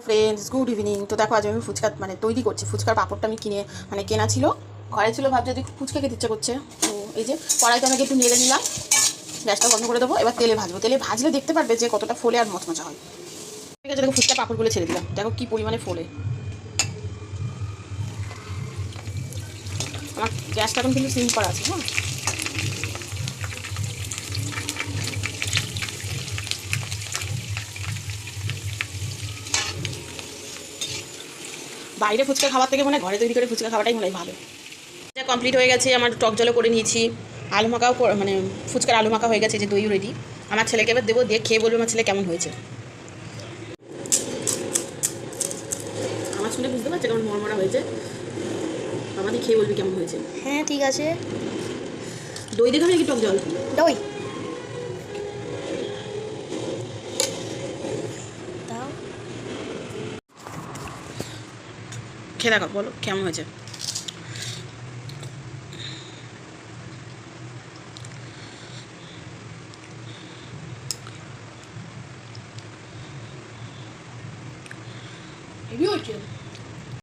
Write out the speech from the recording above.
Friends, good evening. তো দেখো, আজ আমি ফুচকা তৈরি করছি। ফুচকার পাঁপড়টা আমি কেনা ছিল, ঘরে ছিল। ভাবছি যদি ফুচকা খেতে ইচ্ছে করছে, তো এই যে কড়াইতে আমাকে একটু নেড়ে নিলাম। গ্যাসটা বন্ধ করে দেবো। এবার তেলে ভাজবো। তেলে ভাজলে দেখতে পারবে যে কতটা ফোলে আর মচমচা হয়। ঠিক আছে, দেখো ফুচকার পাঁপড়গুলো ছেড়ে দিলাম। দেখো কি পরিমাণে ফোলে। আমার গ্যাসটা এখন কিন্তু সিম করা আছে। হ্যাঁ, বাইরে ফুচকা খাওয়ার থেকে মনে হয় ঘরে তৈরি করে ফুচকা খাওয়াটাই মনে হয় ভালো। এটা কমপ্লিট হয়ে গেছে। আমার টক জলও করে নিয়েছি। আলু মাখাও ফুচকার আলু মাখা হয়ে গেছে। যে দইও রেডি। আমার ছেলেকে এবার দেবো, দিয়ে খেয়ে বলবে আমার ছেলে কেমন হয়েছে। আমার শুনে বুঝতে পারছে কেমন মরমরা হয়েছে। আমাদের খেয়ে বলবি কেমন হয়েছে। হ্যাঁ ঠিক আছে। দই দেখাবে নাকি টক জল? দই দাও। খেয়ে দেখো, বলো কেমন হয়েছে। হেভি হয়েছে।